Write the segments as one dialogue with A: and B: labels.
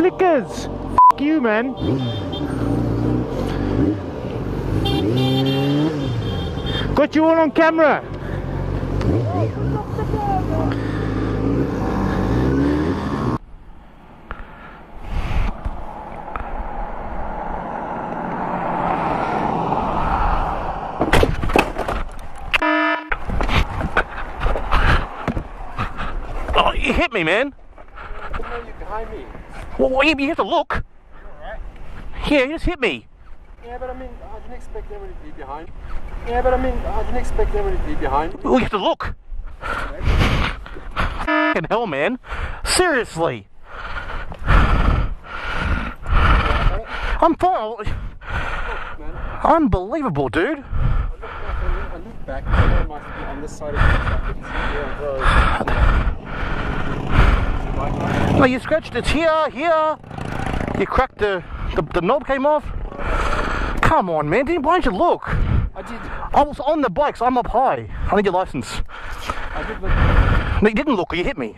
A: Flickers! F you, man! Got you all on camera! Oh, you hit me, man!
B: Behind me.
A: Well, you have to look.
B: Alright.
A: Yeah, you just hit me.
B: Yeah, but I mean, I didn't expect everybody to be behind. Yeah, but I mean, I didn't expect everybody to be behind.
A: Well, you have to look. Fucking hell, man. Seriously. I'm fine. Unbelievable, dude.
B: I look back, I might be on this side of the traffic.
A: No, you scratched it here. You cracked the knob came off. Come on, man. Why didn't you look?
B: I did.
A: I was on the bike, so I'm up high. I need your license.
B: I did look.
A: No, you didn't look. You hit me.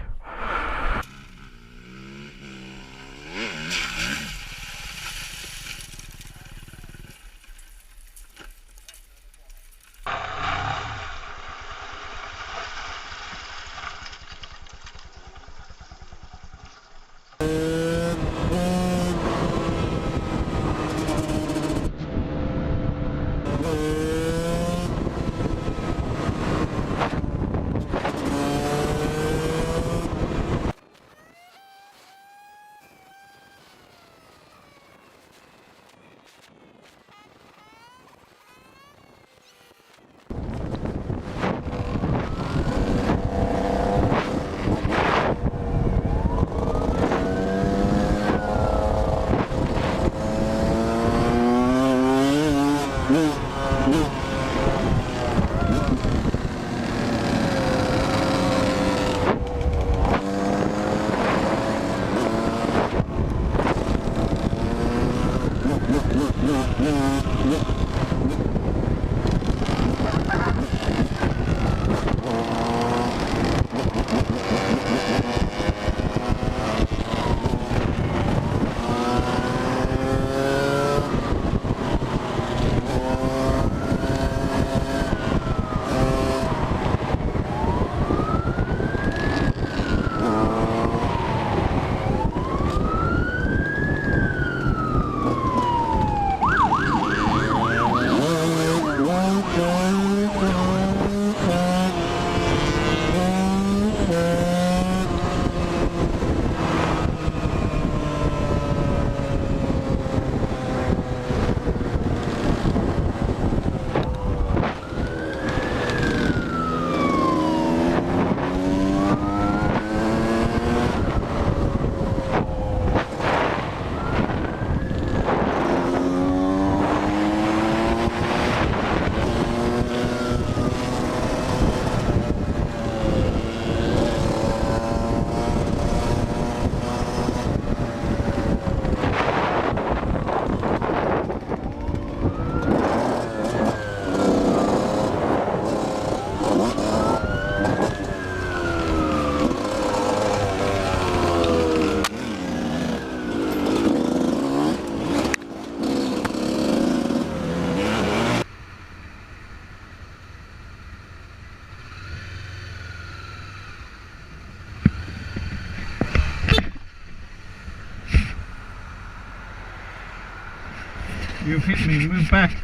C: You've hit me. Move back.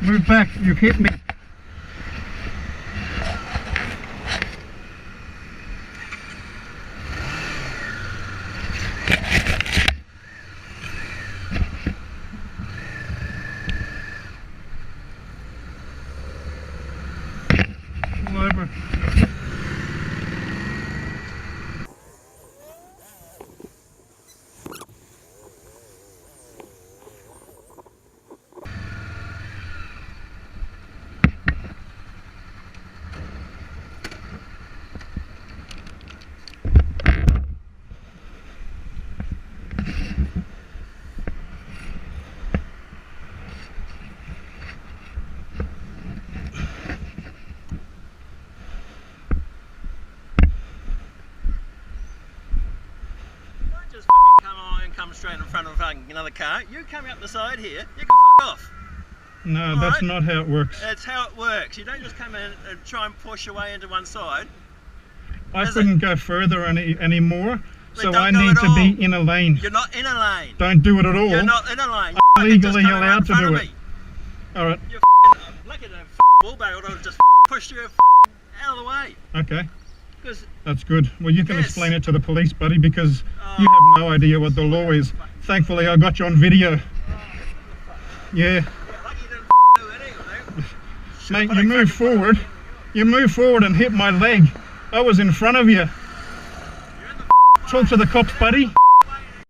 C: Move back. You've hit me. Pull over.
D: Just fucking come on and come straight in front of another car. You come out the side here, you can fuck off.
C: No,
D: All
C: that's
D: right.
C: not how it works.
D: That's how it works. You don't just come in and try and push your way into one side.
C: I
D: Is
C: couldn't go further anymore, so
D: don't
C: I
D: go
C: need
D: at
C: to
D: all.
C: be in a lane.
D: You're not in a lane.
C: Don't do it at all.
D: You're not in a lane.
C: I'm
D: You fucking just
C: legally
D: come around
C: allowed
D: in
C: to
D: front
C: do
D: of
C: it.
D: me.
C: Alright,
D: You're fucking lucky to wheelbarrow would have just pushed you fucking out of the way.
C: okay.
D: Because
C: That's good. Well, you can
D: Yes.
C: explain it to the police, buddy, because
D: Oh.
C: you have no idea what the law is. Thankfully, I got you on video. Yeah.
D: you're lucky you didn't do it anyway.
C: Mate, you move forward. You move forward and hit my leg. I was in front of you. Talk to the cops, buddy.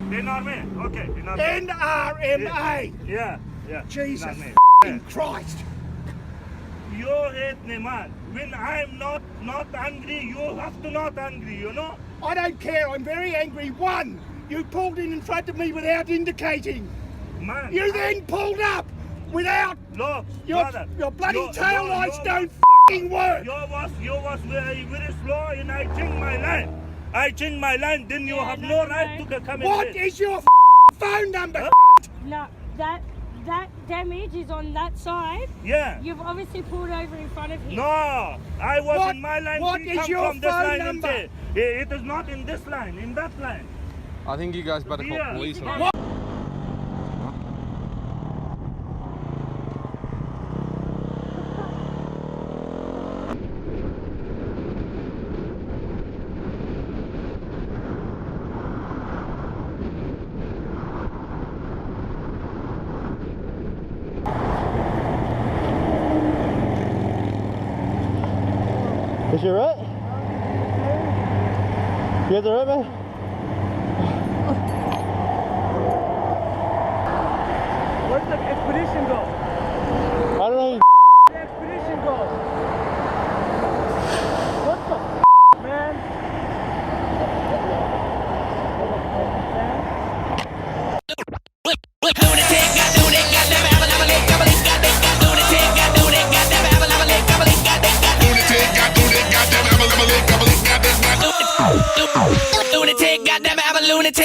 E: NRMA, okay.
F: NRMA!
E: Yeah, yeah.
F: Jesus
E: NRMA.
F: f***ing Christ!
E: You hate me, man. When I'm not angry, you have to not angry, you know?
F: I don't care, I'm very angry. One, you pulled in front of me without indicating.
E: Man.
F: You then pulled up without
E: Look,
F: your
E: brother,
F: bloody tail lights don't f***ing work!
E: You was very slow and I changed my line. I changed my line, then you have no right to come in.
F: What is your phone number?
E: Huh?
G: No, that damage is on that side.
E: Yeah.
G: You've obviously pulled over in front of him.
E: No, I was
F: What-
E: in my line.
F: what
E: He
F: is
E: come
F: your
E: from this
F: phone
E: line and
F: number?
E: say, it is not in this line, in that line.
B: I think you guys better call
E: Yeah.
B: police on
G: What?
B: that.
A: Is you alright? You guys alright, man?
H: Where's the expedition go?
A: I don't know.
H: The expedition go. What the man?
I: Lunatic, goddamn, I'm a lunatic.